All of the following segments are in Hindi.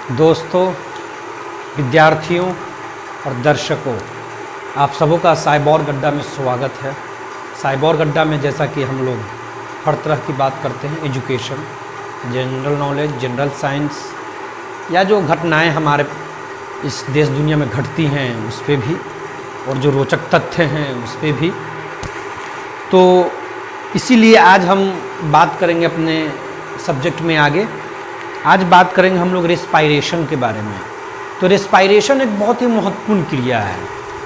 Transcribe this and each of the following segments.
दोस्तों, विद्यार्थियों और दर्शकों, आप सबों का साइबोर्ग अड्डा में स्वागत है। साइबोर्ग अड्डा में जैसा कि हम लोग हर तरह की बात करते हैं, education, general knowledge, general science या जो घटनाएं हमारे इस देश दुनिया में घटती हैं उस पर भी, और जो रोचक तथ्य हैं उस पर भी। तो इसीलिए आज हम बात करेंगे अपने सब्जेक्ट में आगे। आज बात करेंगे हम लोग रेस्पायरेशन के बारे में। तो रेस्पायरेशन एक बहुत ही महत्वपूर्ण क्रिया है।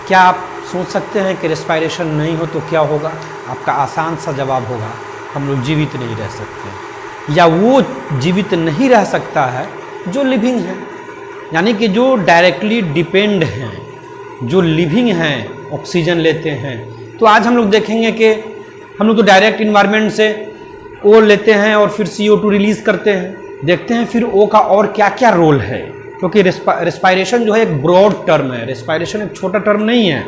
क्या आप सोच सकते हैं कि रेस्पायरेशन नहीं हो तो क्या होगा? आपका आसान सा जवाब होगा, हम लोग जीवित नहीं रह सकते, या वो जीवित नहीं रह सकता है जो लिविंग है, यानी कि जो डायरेक्टली डिपेंड हैं, जो लिविंग हैं, ऑक्सीजन लेते हैं। तो आज हम लोग देखेंगे कि हम लोग तो डायरेक्ट इन्वायरमेंट से ओ लेते हैं और फिर CO2 रिलीज़ करते हैं। देखते हैं फिर ओ का और क्या क्या रोल है, क्योंकि रेस्पायरेशन जो है एक ब्रॉड टर्म है, रेस्पायरेशन एक छोटा टर्म नहीं है।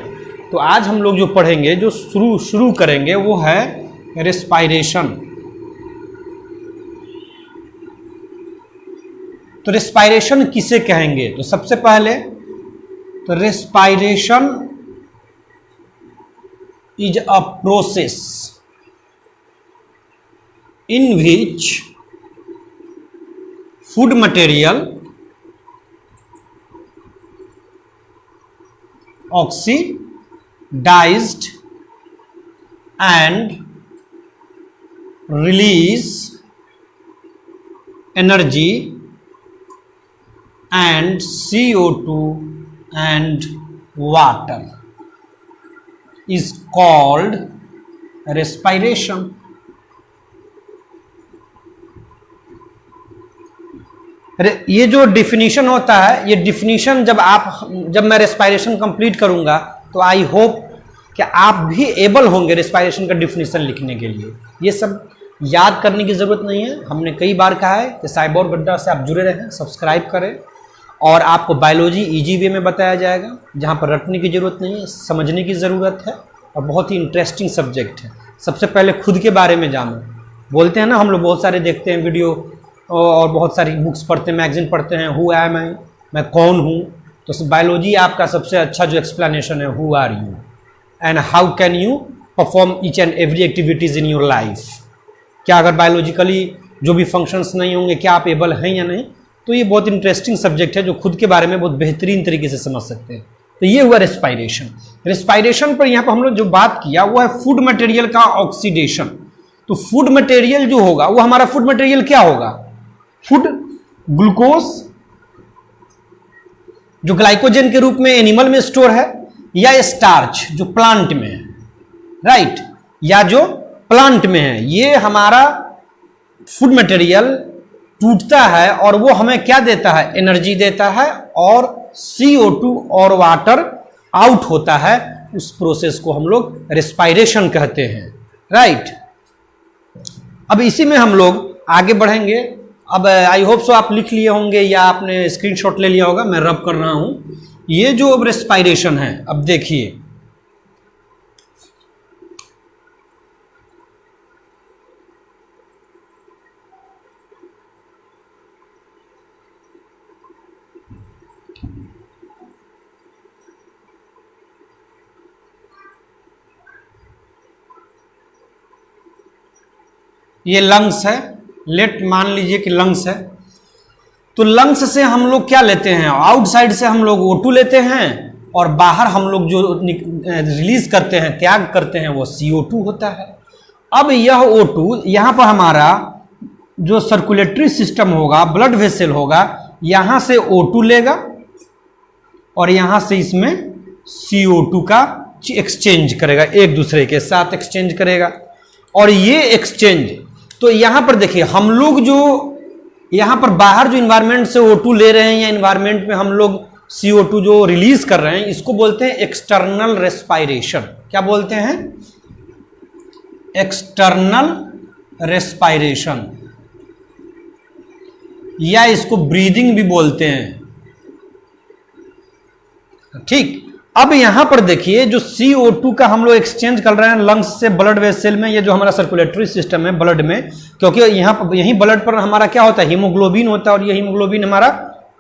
तो आज हम लोग जो पढ़ेंगे, जो शुरू करेंगे वो है रेस्पायरेशन। तो रेस्पायरेशन किसे कहेंगे? तो सबसे पहले तो respiration is a process in which food material oxidized and release energy and CO2 and water is called respiration. ये जो डिफिनीशन होता है, ये डिफिनीशन जब मैं रेस्पायरेशन कंप्लीट करूंगा तो आई होप कि आप भी एबल होंगे रेस्पायरेशन का डिफिनीशन लिखने के लिए। ये सब याद करने की ज़रूरत नहीं है। हमने कई बार कहा है कि साइबोर्ग अड्डा से आप जुड़े रहें, सब्सक्राइब करें, और आपको बायोलॉजी ईजी वे में बताया जाएगा, जहाँ पर रटने की ज़रूरत नहीं है, समझने की ज़रूरत है, और बहुत ही इंटरेस्टिंग सब्जेक्ट है। सबसे पहले खुद के बारे में जानो। बोलते हैं ना, हम लोग बहुत सारे देखते हैं वीडियो और बहुत सारी बुक्स पढ़ते हैं, मैगजीन पढ़ते हैं, हु एम आई, मैं कौन हूँ। तो बायोलॉजी आपका सबसे अच्छा जो एक्सप्लेनेशन है, who are you and how can you perform each and every activities in your life. क्या अगर बायोलॉजिकली जो भी फंक्शंस नहीं होंगे, क्या आप एबल हैं या नहीं? तो ये बहुत इंटरेस्टिंग सब्जेक्ट है, जो खुद के बारे में बहुत बेहतरीन तरीके से समझ सकते हैं। तो ये हुआ रेस्पायरेशन। रेस्पायरेशन पर यहाँ पर हम लोग जो बात किया वो है फूड मटेरियल का ऑक्सीडेशन। तो फूड मटेरियल जो होगा वो हमारा फूड मटेरियल क्या होगा? फूड ग्लूकोज जो ग्लाइकोजन के रूप में एनिमल में स्टोर है, या स्टार्च जो प्लांट में है, राइट, या जो प्लांट में है। ये हमारा फूड मटेरियल टूटता है और वो हमें क्या देता है? एनर्जी देता है, और CO2 और वाटर आउट होता है। उस प्रोसेस को हम लोग रेस्पायरेशन कहते हैं, राइट। अब इसी में हम लोग आगे बढ़ेंगे। अब आई होप सो आप लिख लिए होंगे या आपने स्क्रीनशॉट ले लिया होगा, मैं रब कर रहा हूं। ये जो अब रेस्पायरेशन है, अब देखिए, ये लंग्स है, मान लीजिए कि लंग्स है। तो लंग्स से हम लोग क्या लेते हैं? आउटसाइड से हम लोग O2 लेते हैं, और बाहर हम लोग जो रिलीज करते हैं, त्याग करते हैं, वो CO2 होता है। अब यह O2 यहाँ पर हमारा जो सर्कुलेटरी सिस्टम होगा, ब्लड वेसल होगा, यहाँ से O2 लेगा और यहाँ से इसमें CO2 का एक्सचेंज करेगा, एक दूसरे के साथ एक्सचेंज करेगा। और ये एक्सचेंज, तो यहाँ पर देखिए, हम लोग जो यहाँ पर बाहर जो इन्वायरमेंट से O2 ले रहे हैं, या इन्वायरमेंट में हम लोग CO2 जो रिलीज कर रहे हैं, इसको बोलते हैं एक्सटर्नल रेस्पायरेशन। क्या बोलते हैं? एक्सटर्नल रेस्पायरेशन, या इसको ब्रीदिंग भी बोलते हैं, ठीक। अब यहां पर देखिए, जो CO2 का हम लोग एक्सचेंज कर रहे हैं लंग्स से ब्लड वेसल में, ये जो हमारा सर्कुलेटरी सिस्टम है ब्लड में, क्योंकि यहीं ब्लड पर हमारा क्या होता है? हीमोग्लोबिन होता है, और ये हीमोग्लोबिन हमारा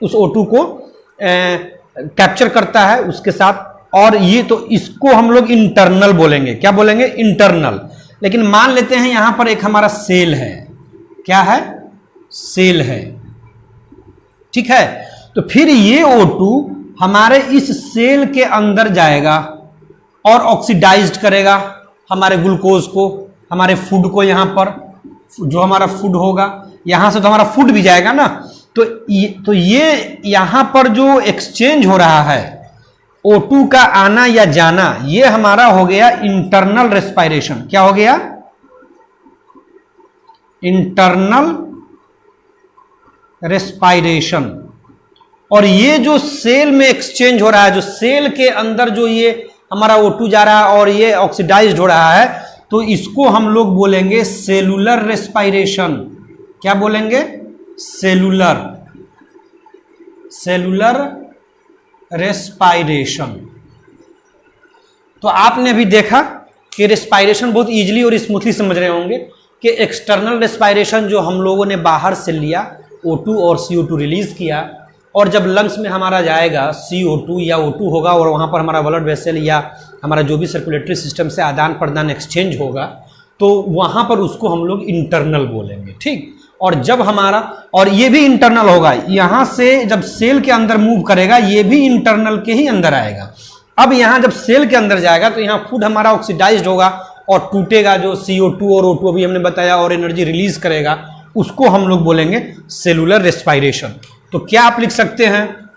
उस O2 को कैप्चर करता है उसके साथ, और ये तो इसको हम लोग इंटरनल बोलेंगे। क्या बोलेंगे? इंटरनल। लेकिन मान लेते हैं यहां पर एक हमारा सेल है। क्या है? सेल है। ठीक है, तो फिर ये O2 हमारे इस सेल के अंदर जाएगा और ऑक्सीडाइज्ड करेगा हमारे ग्लूकोज को, हमारे फूड को। यहां पर जो हमारा फूड होगा, यहां से तो हमारा फूड भी जाएगा ना, तो ये यहां पर जो एक्सचेंज हो रहा है O2 का आना या जाना, ये हमारा हो गया इंटरनल रेस्पायरेशन। क्या हो गया? Internal respiration. और ये जो सेल में एक्सचेंज हो रहा है, जो सेल के अंदर जो ये हमारा O2 जा रहा है और ये ऑक्सीडाइज्ड हो रहा है, तो इसको हम लोग बोलेंगे सेलुलर रेस्पायरेशन। क्या बोलेंगे? Cellular respiration. तो आपने भी देखा कि रेस्पायरेशन बहुत इजीली और स्मूथली समझ रहे होंगे कि एक्सटर्नल रेस्पायरेशन जो हम लोगों ने बाहर से लिया, O2 और CO2 रिलीज किया, और जब लंग्स में हमारा जाएगा CO2 या O2 होगा और वहाँ पर हमारा ब्लड वेसल या हमारा जो भी सर्कुलेटरी सिस्टम से आदान प्रदान एक्सचेंज होगा, तो वहाँ पर उसको हम लोग इंटरनल बोलेंगे। ठीक, और जब हमारा, और ये भी इंटरनल होगा, यहाँ से जब सेल के अंदर मूव करेगा ये भी इंटरनल के ही अंदर आएगा। अब यहाँ जब सेल के अंदर जाएगा तो यहाँ फूड हमारा ऑक्सीडाइज्ड होगा और टूटेगा, जो CO2 और O2 अभी हमने बताया, और एनर्जी रिलीज करेगा, उसको हम लोग बोलेंगे सेलुलर रेस्पायरेशन। तो क्या आप लिख सकते हैं?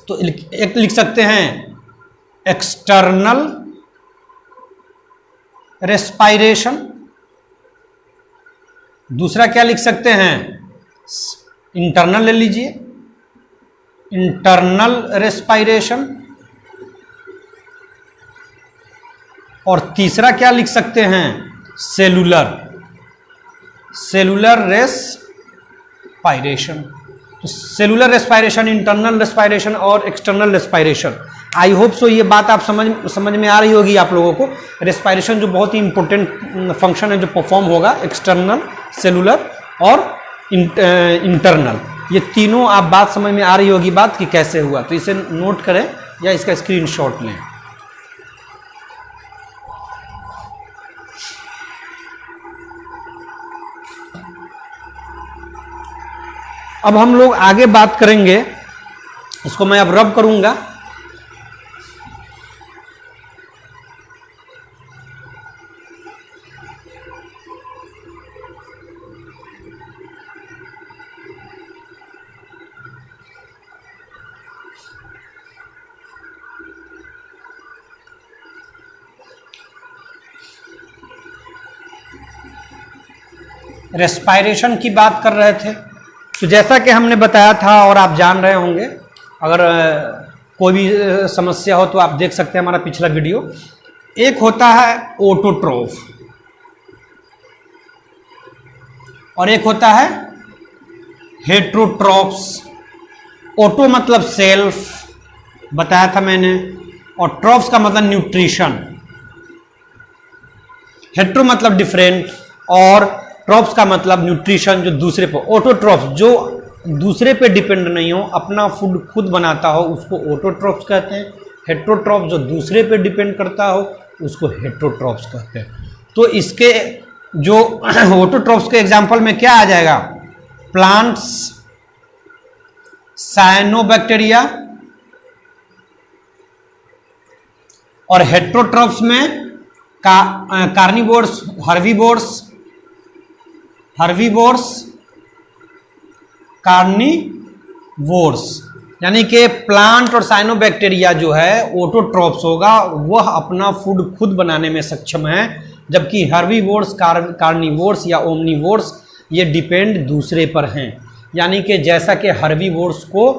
तो एक लिख सकते हैं एक्सटर्नल रेस्पायरेशन। दूसरा क्या लिख सकते हैं? इंटरनल ले लीजिए, इंटरनल रेस्पायरेशन। और तीसरा क्या लिख सकते हैं? Cellular respiration. तो सेलुलर रेस्पायरेशन, इंटरनल रेस्पायरेशन और external respiration. I hope so ये बात आप समझ में आ रही होगी आप लोगों को। रेस्पायरेशन जो बहुत ही इंपॉर्टेंट फंक्शन है जो परफॉर्म होगा, एक्सटर्नल, सेलुलर और इंटरनल, ये तीनों आप बात समझ में आ रही होगी बात कि कैसे हुआ। तो इसे नोट करें या इसका स्क्रीनशॉट लें। अब हम लोग आगे बात करेंगे, इसको मैं अब रब करूंगा। रेस्पायरेशन की बात कर रहे थे, तो जैसा कि हमने बताया था और आप जान रहे होंगे, अगर कोई भी समस्या हो तो आप देख सकते हैं हमारा पिछला वीडियो। एक होता है ऑटोट्रोफ और एक होता है हेट्रोट्रॉफ्स। ऑटो मतलब सेल्फ, बताया था मैंने, और ट्रॉफ्स का मतलब न्यूट्रिशन। हेट्रो मतलब डिफरेंट और ट्रॉफ्स का मतलब न्यूट्रिशन, जो दूसरे पर। ऑटोट्रॉफ्स जो दूसरे पे डिपेंड नहीं हो, अपना फूड खुद बनाता हो, उसको ऑटोट्रॉफ्स कहते हैं। हेट्रोट्रॉफ्स जो दूसरे पे डिपेंड करता हो, उसको हेट्रोट्रॉफ्स कहते हैं। तो इसके जो ऑटोट्रॉफ्स के एग्जांपल में क्या आ जाएगा? प्लांट्स, साइनोबैक्टीरिया, और हेट्रोट्रॉफ्स में कार्निवोर्स, हर्बीवोर्स, कार्निवोर्स। यानी कि प्लांट और साइनोबैक्टीरिया जो है ऑटोट्रॉफ्स होगा, वह अपना फूड खुद बनाने में सक्षम है, जबकि हर्बीवोर्स, कार्निवोर्स या ओमनिवोर्स ये डिपेंड दूसरे पर हैं। यानी कि जैसा कि हर्बीवोर्स को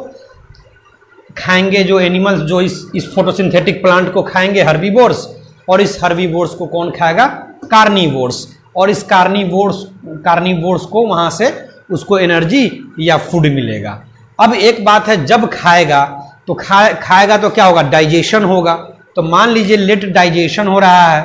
खाएंगे जो एनिमल्स, जो इस फोटोसिंथेटिक प्लांट को खाएंगे हर्बीवोर्स, और इस हर्बीवोर्स को कौन खाएगा? कार्निवोर्स। और इस कार्निवोर्स को वहां से उसको एनर्जी या फूड मिलेगा। अब एक बात है, जब खाएगा तो खाएगा तो क्या होगा? डाइजेशन होगा। तो मान लीजिए लेट डाइजेशन हो रहा है,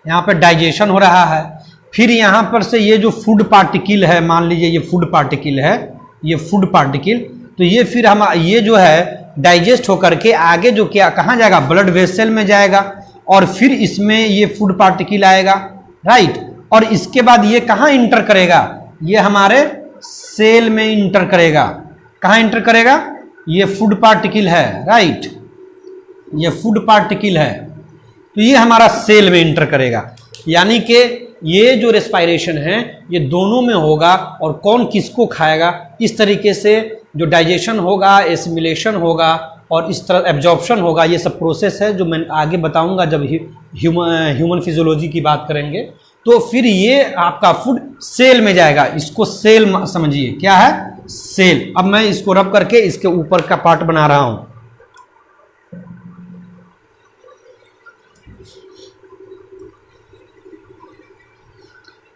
यहाँ पर डाइजेशन हो रहा है, फिर यहाँ पर से ये जो फूड पार्टिकल है, मान लीजिए ये फूड पार्टिकल है, ये फूड पार्टिकल, तो ये फिर हम ये जो है डाइजेस्ट होकर के आगे जो क्या कहाँ जाएगा, ब्लड वेसल में जाएगा, और फिर इसमें ये फूड पार्टिकल आएगा, राइट। और इसके बाद ये कहाँ इंटर करेगा, ये हमारे सेल में इंटर करेगा। कहाँ इंटर करेगा, ये फूड पार्टिकल है, राइट, ये फूड पार्टिकल है, तो ये हमारा सेल में इंटर करेगा। यानी कि ये जो रेस्पायरेशन है ये दोनों में होगा, और कौन किसको खाएगा, इस तरीके से जो डाइजेशन होगा, एसिमिलेशन होगा, और इस तरह एब्जॉर्प्शन होगा। ये सब प्रोसेस है जो मैं आगे बताऊंगा जब ह्यूमन फिजियोलॉजी की बात करेंगे। तो फिर ये आपका फूड सेल में जाएगा, इसको सेल समझिए, क्या है, सेल। अब मैं इसको रब करके इसके ऊपर का पार्ट बना रहा हूं।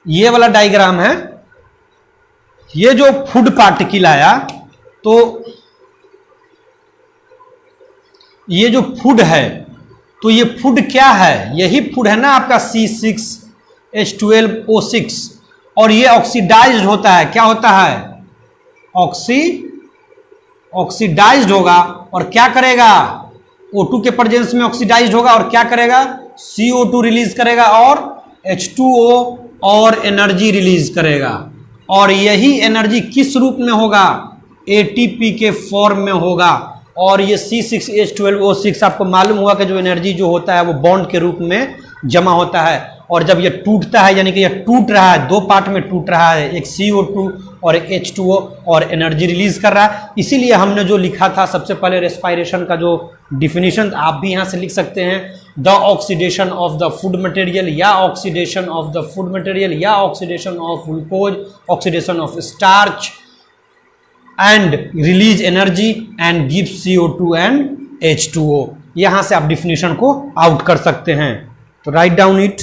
ये वाला डायग्राम है, ये जो फूड पार्टिकल आया, तो ये जो फूड है, तो ये फूड क्या है, यही फूड है ना आपका C6H12O6, और ये ऑक्सीडाइज्ड होता है। क्या होता है, ऑक्सीडाइज्ड होगा, और क्या करेगा, O2 के प्रेजेंस में ऑक्सीडाइज्ड होगा, और क्या करेगा, CO2 रिलीज करेगा, और H2O और एनर्जी रिलीज करेगा। और यही एनर्जी किस रूप में होगा, ATP के फॉर्म में होगा। और ये C6H12O6 आपको मालूम हुआ कि जो एनर्जी जो होता है वो बॉन्ड के रूप में जमा होता है, और जब ये टूटता है, यानी कि ये टूट रहा है, दो पार्ट में टूट रहा है, एक CO2 और एक H2O, और एनर्जी रिलीज कर रहा है। इसीलिए हमने जो लिखा था सबसे पहले रेस्पायरेशन का जो डिफिनीशन, आप भी यहाँ से लिख सकते हैं, the oxidation of the food material, या oxidation of the food material, या oxidation of glucose, oxidation of starch, and release energy and give CO2 and H2O। यहां से आप डिफिनेशन को आउट कर सकते हैं। तो राइट डाउन इट।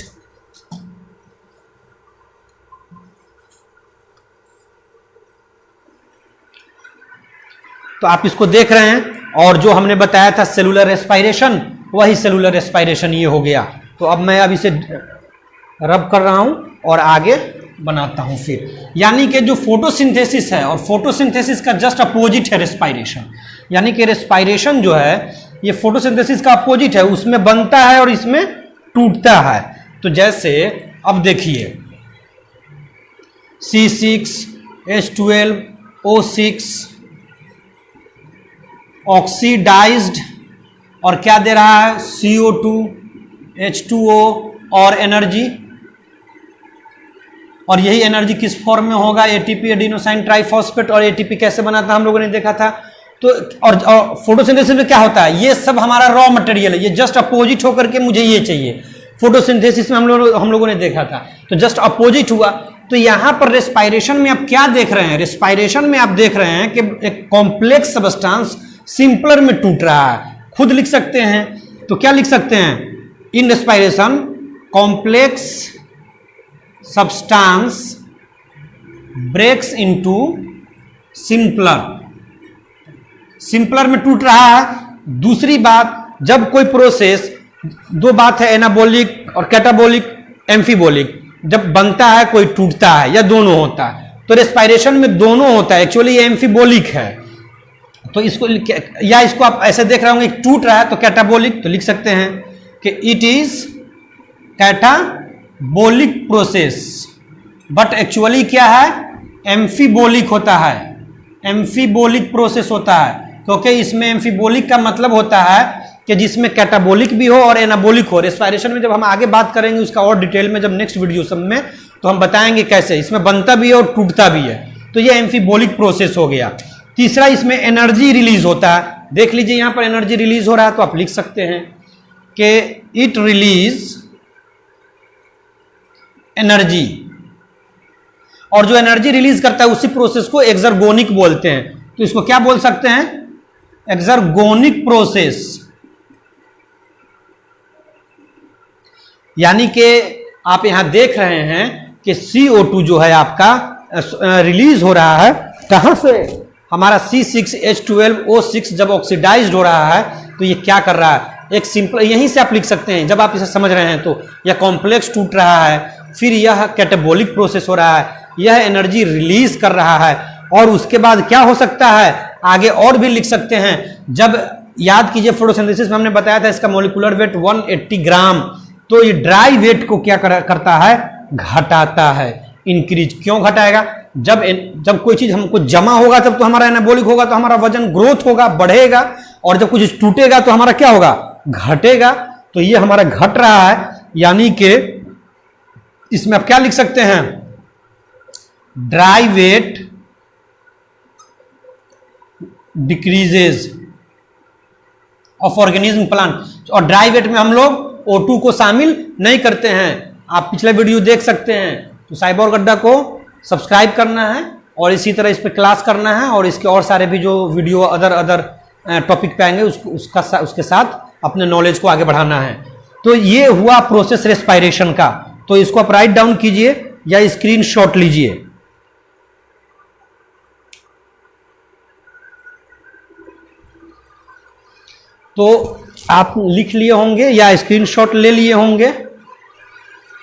तो आप इसको देख रहे हैं, और जो हमने बताया था सेलुलर रेस्पायरेशन, वही सेलुलर रेस्पायरेशन ये हो गया। तो अब मैं इसे रब कर रहा हूं और आगे बनाता हूं फिर। यानी कि जो फोटोसिंथेसिस है, और फोटोसिंथेसिस का जस्ट अपोजिट है रेस्पायरेशन। यानी कि रेस्पायरेशन जो है ये फोटोसिंथेसिस का अपोजिट है, उसमें बनता है और इसमें टूटता है। तो जैसे अब देखिए C6H12O6 ऑक्सीडाइज्ड, और क्या दे रहा है, CO2 H2O और एनर्जी। और यही एनर्जी किस फॉर्म में होगा, ATP एडिनोसाइन ट्राइफॉस्फेट। और ATP कैसे बना था हम लोगों ने देखा था। तो और फोटोसिंथेसिस में क्या होता है, ये सब हमारा रॉ मटेरियल है, ये जस्ट अपोजिट होकर के मुझे ये चाहिए। फोटोसिंथेसिस में हम लोगों ने देखा था, तो जस्ट अपोजिट हुआ। तो यहां पर रेस्पायरेशन में आप क्या देख रहे हैं, रेस्पायरेशन में आप देख रहे हैं कि एक कॉम्प्लेक्स सबस्टांस सिंपलर में टूट रहा है। खुद लिख सकते हैं, तो क्या लिख सकते हैं, in respiration complex substance breaks into simpler, simpler में टूट रहा है। दूसरी बात, जब कोई प्रोसेस, दो बात है, एनाबॉलिक और कैटाबॉलिक, एम्फीबॉलिक, जब बनता है कोई टूटता है, या दोनों होता है। तो रेस्पायरेशन में दोनों होता है, एक्चुअली ये एम्फीबॉलिक है। तो इसको, या इसको आप ऐसे देख रहे होंगे टूट रहा है, तो कैटाबॉलिक, तो लिख सकते हैं कि it is catabolic process. But actually क्या है, एम्फीबॉलिक होता है, एम्फीबॉलिक प्रोसेस होता है। क्योंकि इसमें एम्फीबॉलिक का मतलब होता है कि जिसमें कैटाबॉलिक भी हो और एनाबॉलिक हो। रेस्पायरेशन में जब हम आगे बात करेंगे उसका और डिटेल में, जब नेक्स्ट वीडियो सब में, तो हम बताएंगे कैसे इसमें बनता भी है और टूटता भी है। तो ये एम्फीबॉलिक प्रोसेस हो गया। तीसरा, इसमें एनर्जी रिलीज होता है। देख लीजिए यहां पर एनर्जी रिलीज हो रहा है, तो आप लिख सकते हैं कि इट रिलीज एनर्जी। और जो एनर्जी रिलीज करता है उसी प्रोसेस को एक्सर्गोनिक बोलते हैं। तो इसको क्या बोल सकते हैं, एक्सर्गोनिक प्रोसेस। यानी कि आप यहां देख रहे हैं कि CO2 जो है आपका रिलीज हो रहा है, कहां से, हमारा C6H12O6 जब ऑक्सीडाइज्ड हो रहा है, तो ये क्या कर रहा है, एक सिंपल, यहीं से आप लिख सकते हैं, जब आप इसे समझ रहे हैं तो यह कॉम्प्लेक्स टूट रहा है, फिर यह कैटाबॉलिक प्रोसेस हो रहा है, यह एनर्जी रिलीज कर रहा है, और उसके बाद क्या हो सकता है, आगे और भी लिख सकते हैं। जब याद कीजिए फोटोसिंथेसिस में हमने बताया था इसका मोलिकुलर वेट 180 ग्राम, तो ये ड्राई वेट को क्या करता है, घटाता है, इंक्रीज। क्यों घटाएगा, जब कोई चीज हमको जमा होगा तब तो हमारा एनाबॉलिक होगा, तो हमारा वजन ग्रोथ होगा, बढ़ेगा, और जब कुछ टूटेगा तो हमारा क्या होगा, घटेगा। तो ये हमारा घट रहा है, यानी कि इसमें आप क्या लिख सकते हैं, dry weight decreases of organism plant. और ड्राई वेट में हम लोग O2 को शामिल नहीं करते हैं। आप पिछले वीडियो देख सकते हैं। तो साइबोर्ग अड्डा को सब्सक्राइब करना है और इसी तरह इस पर क्लास करना है, और इसके और सारे भी जो वीडियो अदर टॉपिक पे आएंगे उसके साथ अपने नॉलेज को आगे बढ़ाना है। तो ये हुआ प्रोसेस रेस्पायरेशन का। तो इसको आप राइट डाउन कीजिए या स्क्रीनशॉट लीजिए। तो आप लिख लिए होंगे या स्क्रीनशॉट ले लिए होंगे।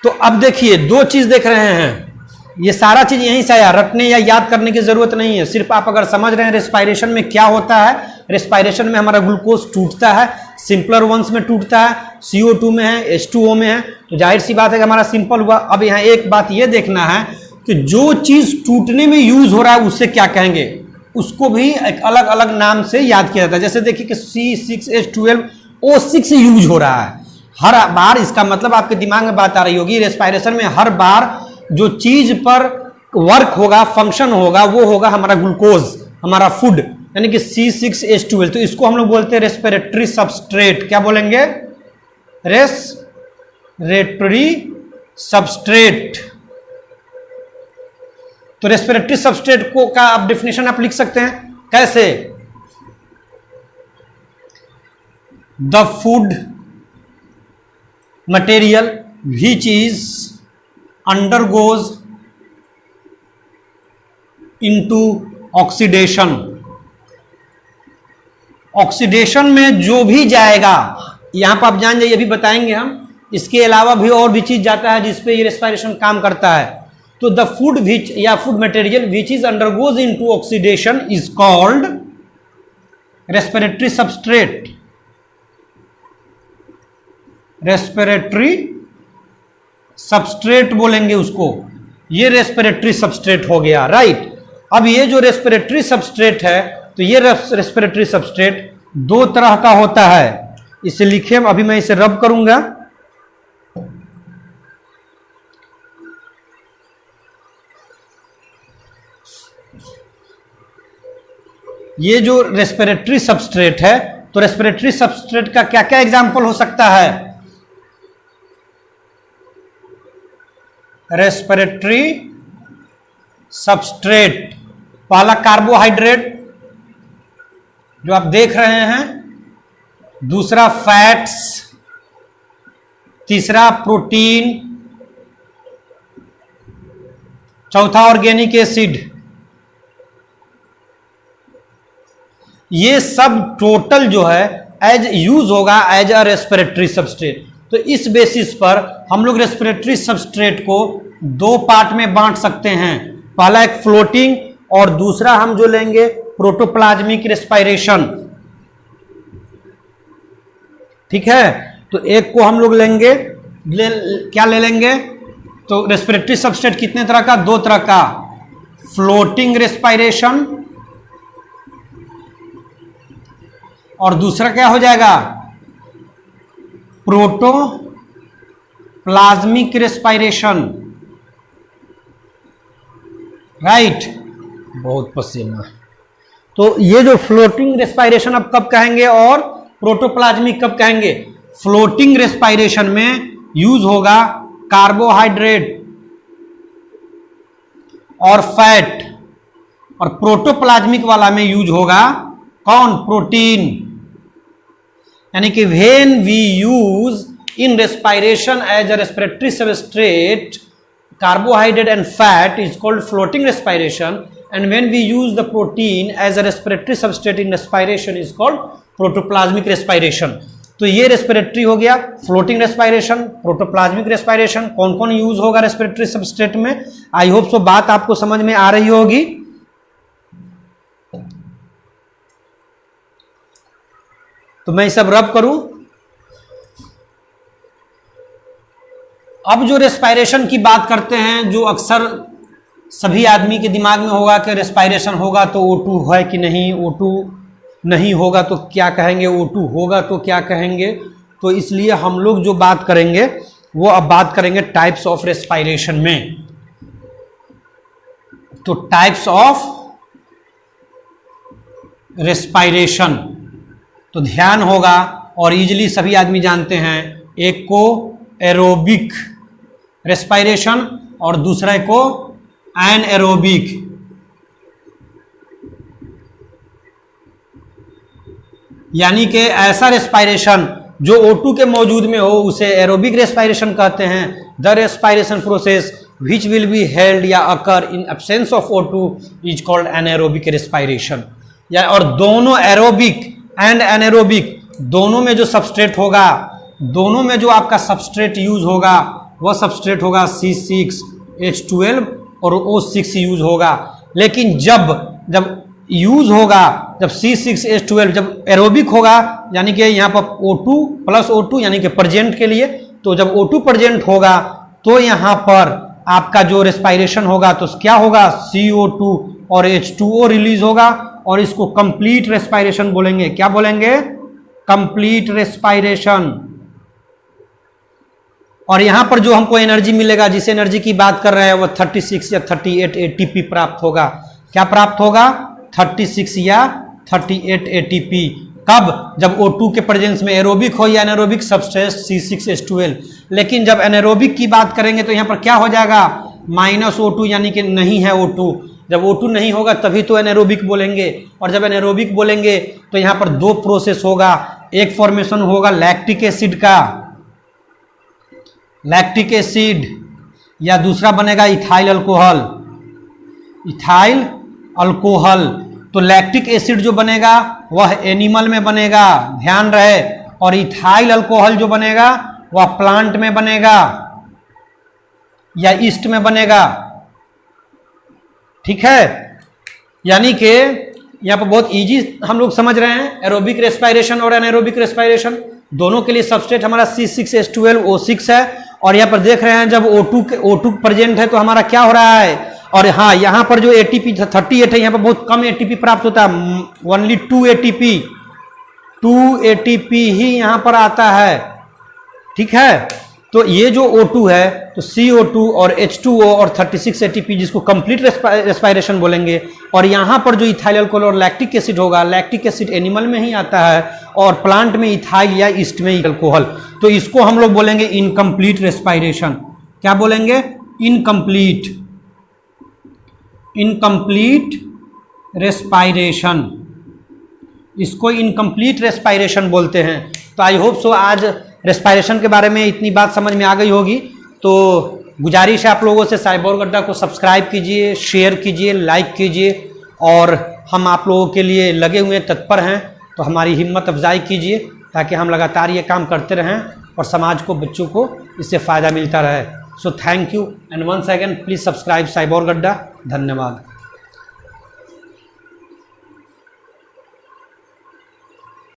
तो अब देखिए दो चीज देख रहे हैं, ये सारा चीज यहीं से आया, रटने या याद करने की जरूरत नहीं है। सिर्फ आप अगर समझ रहे हैं रेस्पायरेशन में क्या होता है। रेस्पायरेशन में हमारा ग्लूकोज टूटता है, सिंपलर वंस में टूटता है, CO2 में है, H2O में है। तो जाहिर सी बात है कि हमारा सिंपल हुआ। अब यहाँ एक बात ये देखना है कि जो चीज टूटने में यूज हो रहा है उससे क्या कहेंगे, उसको भी एक अलग अलग नाम से याद किया जाता है। जैसे देखिए कि C6H12O6 यूज हो रहा है हर बार। इसका मतलब आपके दिमाग में बात आ रही होगी, रेस्पायरेशन में हर बार जो चीज पर वर्क होगा, फंक्शन होगा, वो होगा हमारा ग्लूकोज, हमारा फूड, यानी कि C6H12। तो इसको हम लोग बोलते हैं रेस्पिरेटरी सबस्ट्रेट। क्या बोलेंगे, रेस्पिरेटरी सबस्ट्रेट। तो रेस्पिरेटरी सबस्ट्रेट को का आप डेफिनेशन आप लिख सकते हैं कैसे, the food material which is undergoes into oxidation. Oxidation में जो भी जाएगा, यहां पर आप जान जाइए, अभी बताएंगे हम, इसके अलावा भी और भी चीज जाता है जिसपे ये रेस्पायरेशन काम करता है। तो द फूड विच या food material which is undergoes into oxidation is called respiratory substrate. Respiratory substrate बोलेंगे उसको। ये रेस्पिरेटरी सबस्ट्रेट हो गया, राइट। अब ये जो रेस्पिरेटरी सबस्ट्रेट है, तो ये रेस्पिरेटरी सबस्ट्रेट दो तरह का होता है। इसे लिखे, अभी मैं इसे रब करूंगा। ये जो रेस्पिरेटरी सबस्ट्रेट है, तो रेस्पिरेटरी सबस्ट्रेट का क्या क्या एग्जाम्पल हो सकता है, रेस्पिरेटरी सबस्ट्रेट, पहला कार्बोहाइड्रेट जो आप देख रहे हैं, दूसरा फैट्स, तीसरा प्रोटीन, चौथा ऑर्गेनिक एसिड। ये सब टोटल जो है एज यूज होगा एज अ रेस्पिरेटरी सबस्ट्रेट। तो इस बेसिस पर हम लोग रेस्पिरेटरी सबस्ट्रेट को दो पार्ट में बांट सकते हैं। पहला एक फ्लोटिंग और दूसरा हम जो लेंगे प्रोटोप्लाज्मिक रेस्पायरेशन। ठीक है, तो एक को हम लोग लेंगे, क्या ले लेंगे, तो रेस्पिरेटरी सबस्ट्रेट कितने तरह का, दो तरह का, फ्लोटिंग रेस्पायरेशन और दूसरा क्या हो जाएगा, प्रोटोप्लाज्मिक रेस्पायरेशन, राइट। बहुत पसीना। तो ये जो फ्लोटिंग रेस्पायरेशन अब कब कहेंगे और प्रोटोप्लाज्मिक कब कहेंगे, फ्लोटिंग रेस्पायरेशन में यूज होगा कार्बोहाइड्रेट और फैट, और प्रोटोप्लाज्मिक वाला में यूज होगा कौन, प्रोटीन। यानी कि when we use in respiration as a respiratory substrate carbohydrate and fat is called floating respiration, and when we use the protein as a respiratory substrate in respiration is called protoplasmic respiration। तो ये रेस्पिरेटरी हो गया, फ्लोटिंग रेस्पायरेशन, प्रोटोप्लाज्मिक रेस्पायरेशन। कौन कौन यूज होगा रेस्पिरेटरी सबस्ट्रेट में, आई होप सो बात आपको समझ में आ रही होगी। तो मैं सब रब करूं। अब जो रेस्पायरेशन की बात करते हैं, जो अक्सर सभी आदमी के दिमाग में होगा कि रेस्पायरेशन होगा तो O2 है कि नहीं, O2 नहीं होगा तो क्या कहेंगे, O2 होगा तो क्या कहेंगे। तो इसलिए हम लोग जो बात करेंगे वो अब बात करेंगे टाइप्स ऑफ रेस्पायरेशन में। तो टाइप्स ऑफ रेस्पायरेशन तो ध्यान होगा और इजीली सभी आदमी जानते हैं, एक को एरोबिक रेस्पायरेशन और दूसरे को एनएरोबिक। यानी कि ऐसा रेस्पायरेशन जो O2 के मौजूद में हो उसे एरोबिक रेस्पायरेशन कहते हैं। The respiration process which will be held या occur in absence of O2 is called anaerobic respiration. या और दोनों एरोबिक एंड एनएरोबिक दोनों में जो सबस्ट्रेट होगा, दोनों में जो आपका सबस्ट्रेट यूज होगा वह सबस्ट्रेट होगा C6H12 और O6 यूज होगा। लेकिन जब यूज होगा, जब C6H12 जब एरोबिक होगा, यानी कि यहाँ पर O2 प्लस O2 यानी कि प्रेजेंट के लिए, तो जब O2 प्रेजेंट होगा तो यहाँ पर आपका जो रेस्पायरेशन होगा तो क्या होगा, CO2 और H2O रिलीज होगा और इसको कंप्लीट रेस्पायरेशन बोलेंगे। क्या बोलेंगे, कंप्लीट रेस्पायरेशन। और यहां पर जो हमको एनर्जी मिलेगा, जिस एनर्जी की बात कर रहे हैं, वो 36 या 38 ATP प्राप्त होगा। क्या प्राप्त होगा, 36 या 38 ATP। कब, जब O2 के प्रेजेंस में एरोबिक हो या एनारोबिक सबस्ट्रेट C6H12। लेकिन जब एनारोबिक की बात करेंगे तो यहाँ पर क्या हो जाएगा, -O2 यानी कि नहीं है O2। जब O2 नहीं होगा तभी तो एनारोबिक बोलेंगे। और जब एनारोबिक बोलेंगे तो यहाँ पर दो प्रोसेस होगा, एक फॉर्मेशन होगा लैक्टिक एसिड का, लैक्टिक एसिड, या दूसरा बनेगा इथाइल अल्कोहल, इथाइल अल्कोहल। तो लैक्टिक एसिड जो बनेगा वह एनिमल में बनेगा, ध्यान रहे, और इथाइल अल्कोहल जो बनेगा वह प्लांट में बनेगा या ईस्ट में बनेगा। ठीक है, यानी कि यहाँ पर बहुत इजी हम लोग समझ रहे हैं, एरोबिक रेस्पायरेशन और एनारोबिक रेस्पायरेशन दोनों के लिए सबस्ट्रेट हमारा C6H12 O6 है। और यहाँ पर देख रहे हैं जब O2 प्रेजेंट है तो हमारा क्या हो रहा है, और हाँ यहाँ पर जो ATP 38 है, यहाँ पर बहुत कम ATP प्राप्त होता है, ओनली 2 ATP ही यहाँ पर आता है। ठीक है, तो ये जो O2 है तो CO2 और H2O और 36 ATP जिसको कंप्लीट रेस्पायरेशन बोलेंगे। और यहाँ पर जो इथाइल अल्कोहल और लैक्टिक एसिड होगा, लैक्टिक एसिड एनिमल में ही आता है और प्लांट में इथाइल या ईस्ट में अल्कोहल, तो इसको हम लोग बोलेंगे इनकम्प्लीट रेस्पायरेशन। क्या बोलेंगे, इनकम्प्लीट रेस्पायरेशन, इसको इनकम्प्लीट रेस्पायरेशन बोलते हैं। तो आई होप सो आज रेस्पायरेशन के बारे में इतनी बात समझ में आ गई होगी। तो गुजारिश है आप लोगों से, साइबोर गड्ढा को सब्सक्राइब कीजिए, शेयर कीजिए, लाइक कीजिए, और हम आप लोगों के लिए लगे हुए तत्पर हैं, तो हमारी हिम्मत अफजाई कीजिए ताकि हम लगातार ये काम करते रहें और समाज को, बच्चों को इससे फ़ायदा मिलता रहे। So thank you and once again please subscribe साइबोर गड्ढा। धन्यवाद।